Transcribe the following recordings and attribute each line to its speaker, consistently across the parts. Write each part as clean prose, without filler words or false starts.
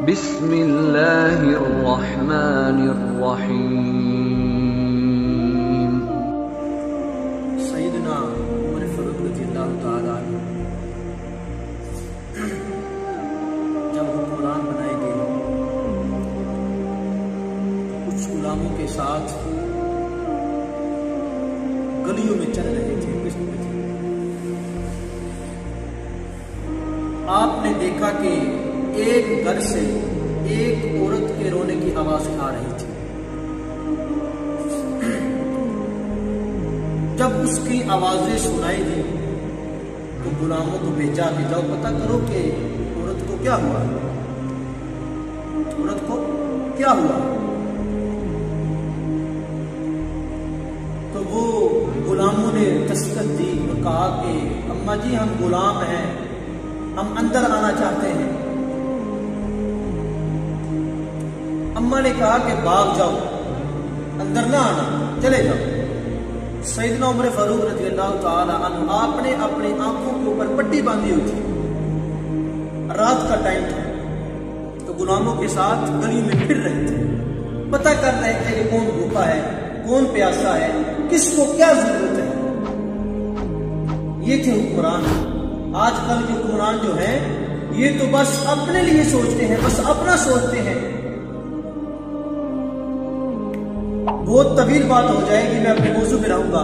Speaker 1: بسم اللہ الرحمن الرحیم۔
Speaker 2: سیدنا عمر فاروق رضی اللہ تعالیٰ عنہ جب حکمران بنائے گئے کچھ غلاموں کے ساتھ گلیوں میں چل رہے تھے، آپ نے دیکھا کہ ایک گھر سے ایک عورت کے رونے کی آواز آ رہی تھی۔ جب اس کی آوازیں سنائی دی تو غلاموں کو بھیجا کہ جاؤ پتہ کرو کہ عورت کو کیا ہوا، عورت کو کیا ہوا۔ تو وہ غلاموں نے دستخط دی اور کہا کہ اماں جی ہم غلام ہیں، ہم اندر آنا چاہتے ہیں۔ اماں نے کہا کہ بھاگ جاؤ، اندر نہ آنا، چلے جاؤ۔ سیدنا عمر فاروق رضی اللہ تعالی عنہ آپ نے اپنی آنکھوں کے اوپر پٹی باندھی ہوئی تھی، رات کا ٹائم تھا، تو غلاموں کے ساتھ گلی میں پھر رہے تھے، پتہ کر رہے تھے کہ کون بھوکا ہے، کون پیاسا ہے، کس کو کیا ضرورت ہے۔ یہ تھے حکمران۔ آج کل کے حکمران جو ہیں یہ تو بس اپنے لیے سوچتے ہیں، بس اپنا سوچتے ہیں۔ بہت طویل بات ہو جائے گی، میں اپنے موضوع میں رہوں گا۔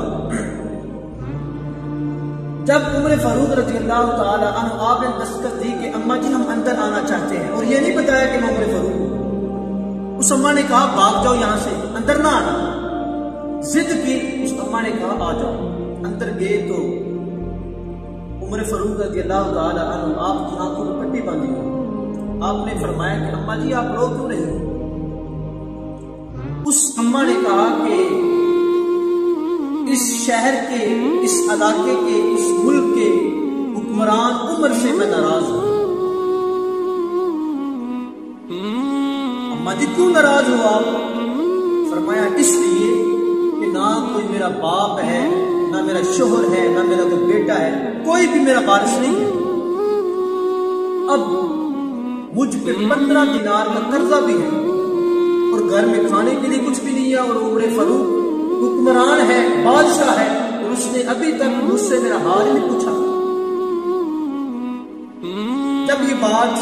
Speaker 2: جب عمر فاروق رضی اللہ تعالی عنہ آپ نے دستخط دی کہ اماں جی ہم اندر آنا چاہتے ہیں، اور یہ نہیں بتایا کہ میں عمر فاروق ہوں، اس اماں نے کہا بھاگ جاؤ یہاں سے، اندر نہ آنا۔ ضد کی، اس اماں نے کہا آ جاؤ۔ اندر گئے تو عمر فاروق رضی اللہ تعالی عنہ آپ کی آنکھوں میں پٹی باندھی ہوئی۔ آپ نے فرمایا کہ اماں جی آپ رو کیوں نہیں؟ اس اماں نے کہا کہ اس شہر کے، اس علاقے کے، اس ملک کے حکمران عمر سے میں ناراض ہوں۔ اماں جی کیوں ناراض ہو آپ؟ فرمایا اس لیے کہ نہ کوئی میرا باپ ہے، نہ میرا شوہر ہے، نہ میرا کوئی بیٹا ہے، کوئی بھی میرا وارث نہیں ہے۔ اب مجھ پہ 15 دینار کا قرضہ بھی ہے، اور گھر میں کھانے کے لیے کچھ بھی نہیں ہے، اور عمر فاروق حکمران ہے، بادشاہ ہے، اور اس نے ابھی تک مجھ سے میرا حال نہیں پوچھا۔ جب یہ بات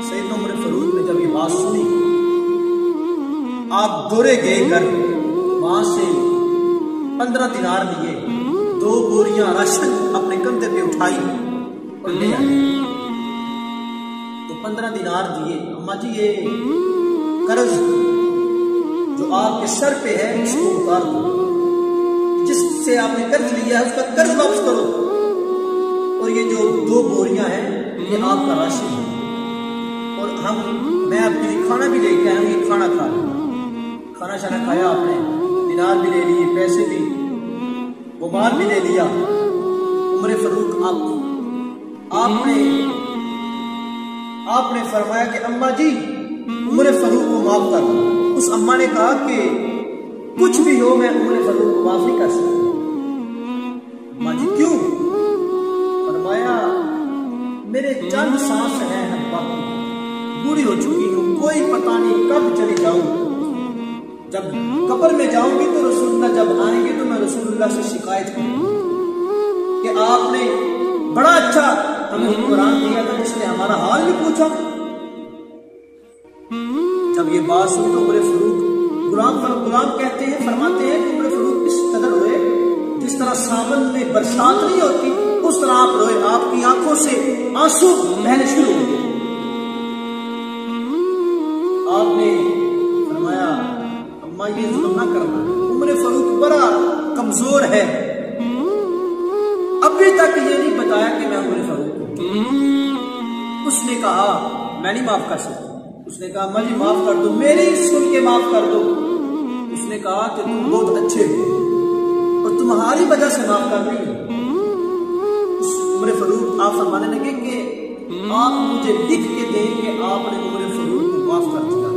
Speaker 2: سیدنا عمر فاروق نے جب یہ بات سنی، آپ دورے گئے گھر، وہاں سے 15 دینار لیے، 2 بوریاں راشن اپنے کندھے پہ اٹھائی اور لے آئے۔ تو 15 دینار دیے، اماں جی یہ قرض جو آپ کے سر پہ ہے اس کو اتار دو، جس سے آپ نے قرض لیا ہے اس کا قرض واپس کرو، اور یہ جو 2 بوریاں ہیں یہ آپ کا راشن ہے، اور میں آپ کے لیے کھانا بھی لے کے آیا ہوں، یہ کھانا کھا لیں۔ کھانا شانا کھایا آپ نے، دینار بھی لے لیے، پیسے بھی، موبائل بھی لے لیا۔ عمر فاروق آپ نے فرمایا کہ اماں جی عمر فاروق کو معاف کر دو۔ اس اماں نے کہا کہ کچھ بھی ہو میں عمر فاروق کو معاف نہیں کر سکتا۔ اماں جی کیوں؟ فرمایا میرے چند سانس ہیں باقی، بوڑھی ہو چکی ہوں، کوئی پتہ نہیں کب چلی جاؤں، جب قبر میں جاؤں گی تو رسول اللہ جب آئیں گے تو میں رسول اللہ سے شکایت کروں کہ آپ نے بڑا اچھا ہمیں حکمران دیا تھا جس نے ہمارا حال بھی پوچھا۔ جب یہ بات سنی تو عمر فاروق غلام کہتے ہیں، فرماتے ہیں کہ عمر فاروق اس قدر ہوئے جس طرح ساون میں برسات نہیں ہوتی اس طرح آپ روئے، آپ کی آنکھوں سے آنسو بہنے شروع ہو گئے۔ آپ نے فرمایا اماں یہ ظلم نہ کرنا، عمر فاروق بڑا کمزور ہے، ابھی تک یہ نہیں بتایا کہ میں عمر فاروق ہوں۔ اس نے کہا میں نہیں معاف کر سکتا۔ اس نے کہا اماں جی معاف کر دو، میری سن کے معاف کر دو۔ اس نے کہا کہ تم بہت اچھے ہو اور تمہاری وجہ سے معاف کر رہی ہوں۔ عمر فاروق آپ فرمانے لگے کہ آپ مجھے لکھ کے دیں کہ آپ نے عمر فاروق کو معاف کر دیا۔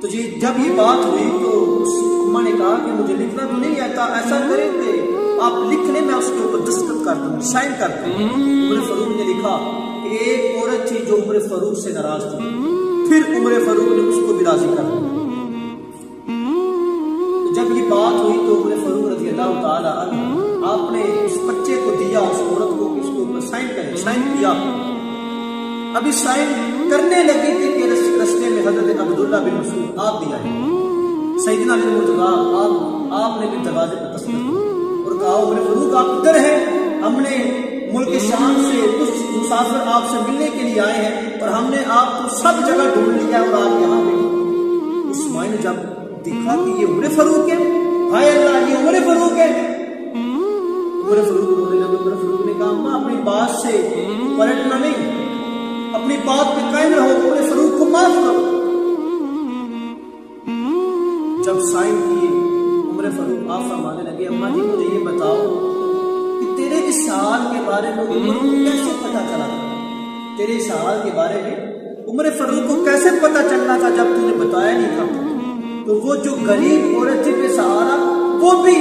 Speaker 2: تو جب یہ بات ہوئی تو اس اماں نے کہا کہ مجھے لکھنا تو نہیں آتا، ایسا کریں کہ آپ لکھ لیں، میں اس کے اوپر دستخط کر دوں، سائن کر دوں۔ عمر فاروق نے لکھا کہ ایک عورت تھی جو عمر فاروق سے ناراض تھی، پھر عمر فاروق نے اس کو بھی راضی کر دیا۔ جب یہ بات ہوئی تو عمر فاروق رضی اللہ تعالیٰ عنہ آپ نے اس بچے کو دیا اس عورت کو کہ اس کے اوپر سائن کرے، سائن کیا۔ ابھی سائن کرنے لگی تھی کہ رستے میں حضرت عبداللہ بن مسعود آپ بھی آئے، سیدنا علی مرتضیٰ آپ نے بھی دروازے پر دستخط کیا اور کہا عمر فاروق آپ ادھر ہیں، ہم نے ملک شام سے کچھ مسافر آپ سے ملنے کے لیے آئے ہیں اور ہم نے آپ کو سب جگہ ڈھونڈ لیا اور آپ یہاں پہ۔ اس مائی نے جب دیکھا کہ یہ عمر فاروق ہے، ہائے اللہ یہ عمر فاروق ہے، عمر فاروق نے کہا اماں اپنی بات سے پلٹنا نہیں، اپنی بات پہ قائم رہو، عمر فاروق کو معاف کرو۔ جب سائن کیے عمر فاروق آپ فرمانے لگے اماں جی مجھے یہ بتاؤ کہ تیرے اس سال کے بارے میں عمر کو کیسے پتا چلا تھا؟ تیرے اس سال کے بارے میں عمر فاروق کو کیسے پتا چلنا تھا جب تو نے بتایا نہیں تھا؟ تو وہ جو غریب عورت تھی بے سہارا، وہ بھی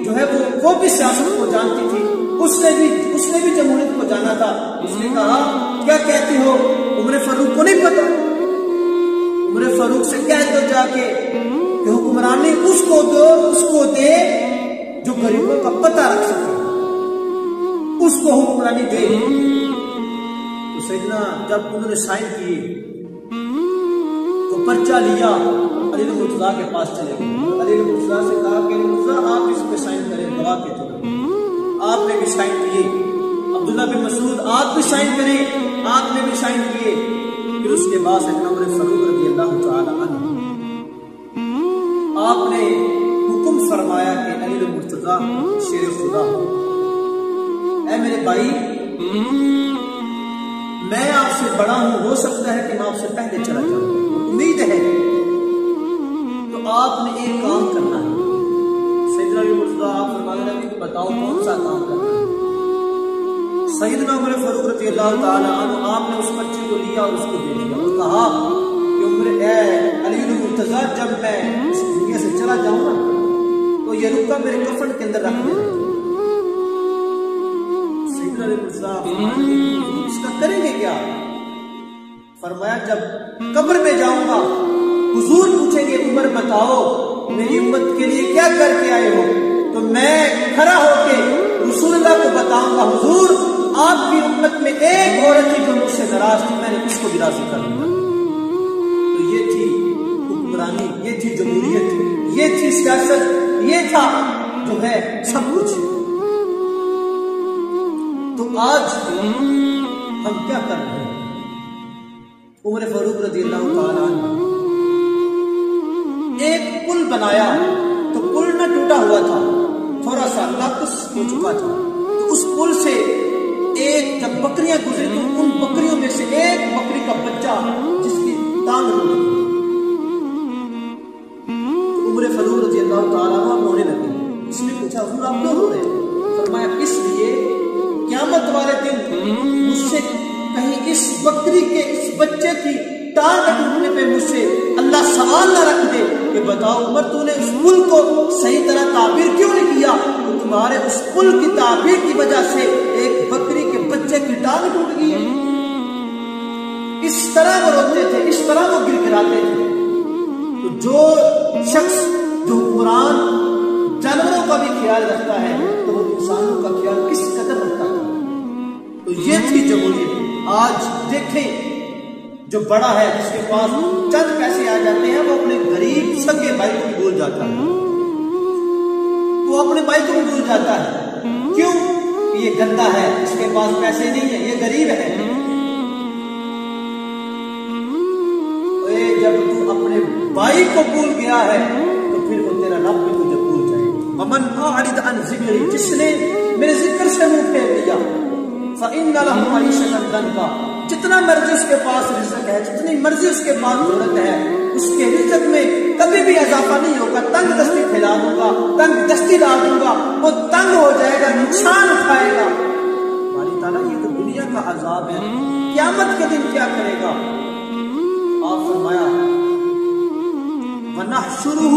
Speaker 2: جو ہے وہ بھی سیاست کو جانتی تھی، اس نے بھی جمہوریت کو جانا تھا۔ اس نے کہا کیا کہتی ہو، عمر فاروق کو نہیں پتا؟ عمر فاروق سے کہہ دو جا کے کہ حکمرانی اس کو دے جو غریبوں کا پتہ رکھ سکے، اس کو حکمرانی دے۔ تو سیدنا جب انہوں نے سائن کیے تو پرچہ لیا، علی مرتضیٰ کے پاس چلے گئے، علی مرتضیٰ سے کہا کہ مرتضیٰ آپ اس پہ سائن کریں گواہ کے طور پر۔ آپ نے بھی سائن کیے، عبداللہ بن مسعود آپ بھی سائن کریں، آپ نے بھی سائن کیے۔ پھر اس کے بعد سیدنا عمر فاروق رضی اللہ تعالی عنہ آپ نے حکم فرمایا کہ علی مرتضیٰ شیر خدا، اے میرے بھائی میں آپ سے بڑا ہوں، ہو سکتا ہے کہ میں آپ سے پہلے چلا جاؤں، امید ہے، تو آپ نے ایک کام کرنا ہے۔ سیدنا علی مرتضیٰ آپ فرمانے لگے بتاؤ کون سا کام کرنا ہے؟ سیدنا عمر فاروق رضی اللہ تعالیٰ عنہ آپ نے اس بچے کو لیا اور اس کو دے دیا اور کہا کہ علی مرتضیٰ جب میں اس دنیا سے چلا جاؤں نا تو یہ رکا میرے کفن کے اندر رکھ دینا۔ سیدنا علی مرتضیٰ اس کا کریں گے کیا؟ فرمایا جب قبر میں جاؤں گا حضور پوچھیں گے عمر بتاؤ میری امت کے لیے کیا کر کے آئے ہو، تو میں کھڑا ہو کے رسول اللہ کو بتاؤں گا حضور آپ کی امت میں ایک عورت تھی جو مجھ سے ناراض تھی، میں نے اس کو بھی راضی کر دیا۔ تو یہ تھی حکمرانی، یہ تھی جمہوریت، یہ تھی سیاست، یہ تھا جو ہے سب کچھ۔ تو آج ہم کیا کر رہے ہیں؟ عمر فاروق رضی اللہ تعالیٰ عنہ ایک پل بنایا تو پل نہ ٹوٹا ہوا تھا، تھوڑا سا ناقص ہو چکا تھا، تو اس پل سے ایک جب بکریاں گزری تو ان بکریوں میں سے ایک بکری کا بچہ جس کی ٹانگ ٹوٹ گئی، تو عمر فاروق رضی اللہ تعالیٰ عنہ رونے لگے۔ اس نے پوچھا حضور آپ کیوں رو رہے ہیں؟ فرمایا اس لیے قیامت والے دن مجھ سے کہیں اس بکری کے اس بچے کی ٹانگ ٹوٹنے پہ مجھ سے اللہ سوال نہ رکھ دے کہ بتاؤ عمر تو نے اس پل کو صحیح طرح تعبیر کیوں نہیں کیا؟ تو تمہارے اس پل کی تعبیر کی وجہ سے ایک بکری کے بچے کی ٹانگ ٹوٹ گئی ہے۔ اس طرح وہ روتے تھے، اس طرح وہ گر گراتے تھے۔ تو جو شخص جو قرآن جانوروں کا بھی خیال رکھتا ہے تو وہ انسانوں کا خیال کس قدر رکھتا ہے؟ تو یہ تھی جمہوریت۔ آج دیکھیں جو بڑا ہے جس کے پاس چند پیسے آ جاتے ہیں وہ اپنے غریب سگے بھائی کو بھی بھول جاتا ہے، وہ اپنے بھائی کو بھی بھول جاتا ہے۔ کیوں؟ یہ گندا ہے، اس کے پاس پیسے نہیں ہیں، یہ غریب ہے۔ جب تو اپنے بھائی کو بھول گیا ہے تو پھر وہ تیرا رب بھی تجھے بھول جائے گا۔ ومن اعرض عن ذکری، جس نے میرے ذکر سے منہ پھیر لیا، فإن له معیشۃ ضنکا، جتنا مرضی اس کے پاس رزق ہے، جتنی مرضی اس کے پاس دولت ہے، اس کے رزق میں کبھی بھی اضافہ نہیں ہوگا۔ تنگ دستی پھیلا دوں گا، تنگ دستی لا دوں گا، وہ تنگ ہو جائے گا، نقصان اٹھائے گا۔ باری تعالیٰ یہ تو دنیا کا عذاب ہے، قیامت کے دن کیا کرے گا؟ آپ فرمایا وَنَحْشُرُهُ